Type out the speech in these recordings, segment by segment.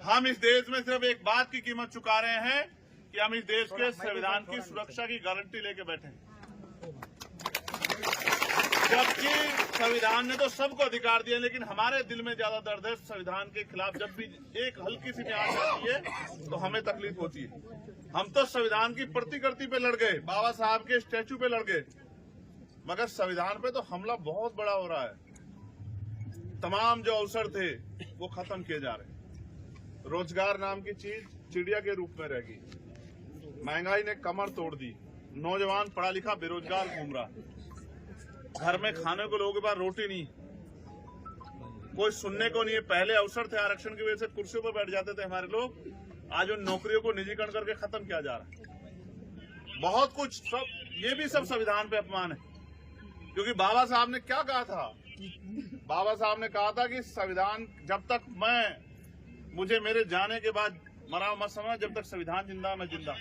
हम इस देश में सिर्फ एक बात की कीमत चुका रहे हैं कि हम इस देश के संविधान की सुरक्षा की गारंटी लेके बैठे हैं। जबकि संविधान ने तो सबको अधिकार दिया, लेकिन हमारे दिल में ज्यादा दर्द है संविधान के खिलाफ। जब भी एक हल्की सी भी आंच आती है तो हमें तकलीफ होती है। हम तो संविधान की प्रतिकृति पे लड़ गए, बाबा साहब के स्टैचू पे लड़ गए, मगर संविधान पे तो हमला बहुत बड़ा हो रहा है। तमाम जो अवसर थे वो खत्म किए जा रहे हैं। रोजगार नाम की चीज चिड़िया के रूप में रह गई। महंगाई ने कमर तोड़ दी। नौजवान पढ़ा लिखा बेरोजगार घूम रहा, घर में खाने को लोगों के पास रोटी नहीं, कोई सुनने को नहीं है। पहले अवसर थे, आरक्षण की वजह से कुर्सियों पर बैठ जाते थे हमारे लोग, आज उन नौकरियों को निजीकरण करके खत्म किया जा रहा है। बहुत कुछ, सब ये भी सब संविधान पे अपमान है। क्योंकि बाबा साहब ने क्या कहा था? बाबा साहब ने कहा था कि संविधान जब तक मुझे मेरे जाने के बाद मरा मत समझ, जब तक संविधान जिंदा मैं जिंदा।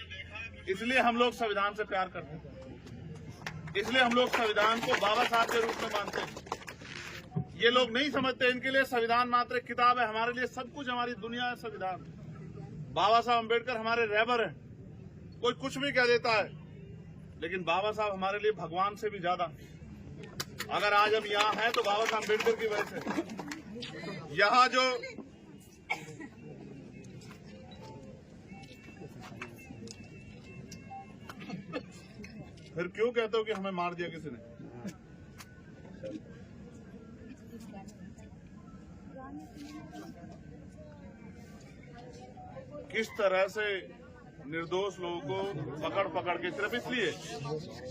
इसलिए हम लोग संविधान से प्यार करते हैं, इसलिए हम लोग संविधान को बाबा साहब के रूप में मानते हैं। ये लोग नहीं समझते, इनके लिए संविधान मात्र एक किताब है, हमारे लिए सब कुछ, हमारी दुनिया है संविधान। बाबा साहब अम्बेडकर हमारे रहबर हैं। कोई कुछ भी कह देता है, लेकिन बाबा साहब हमारे लिए भगवान से भी ज्यादा। अगर आज हम यहाँ हैं तो बाबा साहब अम्बेडकर की वजह से। यहाँ जो फिर क्यों कहते हो कि हमें मार दिया किसी ने? किस तरह से निर्दोष लोगों को पकड़ पकड़ के, सिर्फ इसलिए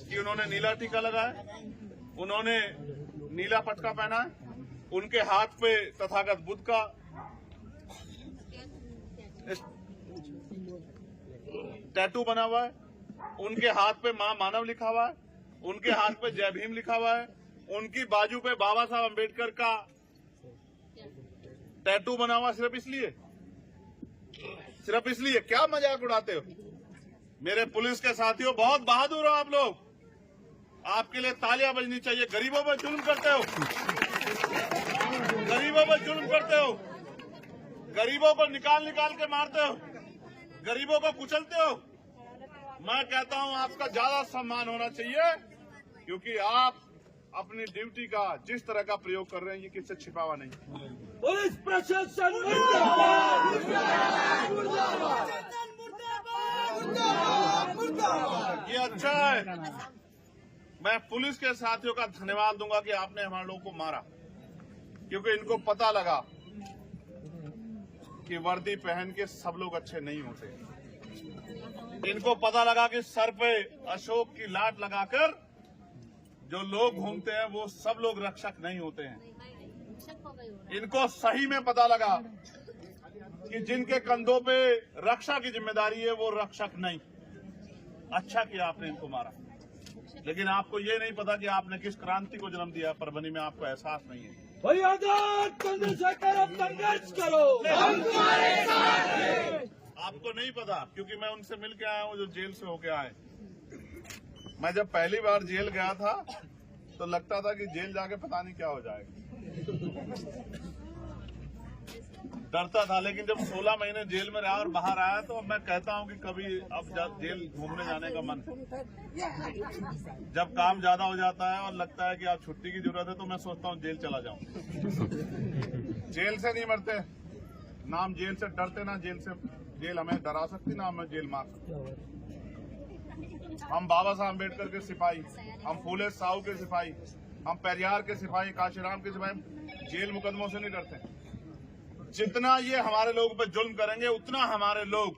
कि उन्होंने नीला टीका लगाया, उन्होंने नीला पटका पहना है, उनके हाथ पे तथागत बुद्ध का टैटू बना हुआ है, उनके हाथ पे मां मानव लिखा हुआ है, उनके हाथ पे जय भीम लिखा हुआ है, उनकी बाजू पे बाबा साहब अम्बेडकर का टैटू बना हुआ। सिर्फ इसलिए क्या मजाक उड़ाते हो? मेरे पुलिस के साथियों, बहुत बहादुर हो आप लोग, आपके लिए तालियां बजनी चाहिए। गरीबों पर जुल्म करते हो, गरीबों पर जुल्म करते हो, गरीबों को निकाल के मारते हो, गरीबों को कुचलते हो। मैं कहता हूं आपका ज्यादा सम्मान होना चाहिए, क्योंकि आप अपनी ड्यूटी का जिस तरह का प्रयोग कर रहे हैं, ये किससे छिपावा नहीं। पुलिस प्रशासन ये अच्छा है। मैं पुलिस के साथियों का धन्यवाद दूंगा कि आपने हमारे लोगों को मारा, क्योंकि इनको पता लगा कि वर्दी पहन के सब लोग अच्छे नहीं होते। इनको पता लगा कि सर पे अशोक की लाट लगाकर जो लोग घूमते हैं वो सब लोग रक्षक नहीं होते हैं। इनको सही में पता लगा कि जिनके कंधों पे रक्षा की जिम्मेदारी है वो रक्षक नहीं। अच्छा किया आपने इनको मारा, लेकिन आपको ये नहीं पता कि आपने किस क्रांति को जन्म दिया। परभनी में आपको एहसास नहीं है। भाई आजाद चंद्रशेखर, अब संघर्ष करो, हम तुम्हारे साथ हैं। आपको नहीं पता, क्योंकि मैं उनसे मिल के आया हूँ जो जेल से होके आए। मैं जब पहली बार जेल गया था तो लगता था कि जेल जाके पता नहीं क्या हो जाएगा, डरता था। लेकिन जब 16 महीने जेल में रहा और बाहर आया तो अब मैं कहता हूं कि कभी अब जेल घूमने जाने का मन। जब काम ज्यादा हो जाता है और लगता है कि अब छुट्टी की जरूरत है तो मैं सोचता हूं जेल चला जाऊं। जेल से नहीं मरते, नाम जेल से डरते, ना जेल हमें डरा सकती, ना हमें जेल मार सकती। हम बाबा साहब अम्बेडकर के सिपाही, हम फूले साहू के सिपाही, हम पेरियार के सिपाही, काशीराम के सिपाही जेल मुकदमों से नहीं डरते। जितना ये हमारे लोगों पे जुल्म करेंगे उतना हमारे लोग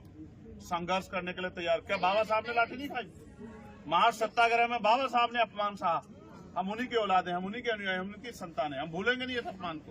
संघर्ष करने के लिए तैयार। क्या बाबा साहब ने लाठी नहीं खाई? महार सत्याग्रह में बाबा साहब ने अपमान सहा। हम उन्हीं के औलाद हैं, हम उन्हीं के अनुयायी, हम उन्हीं की संतान हैं। हम भूलेंगे नहीं इस अपमान को।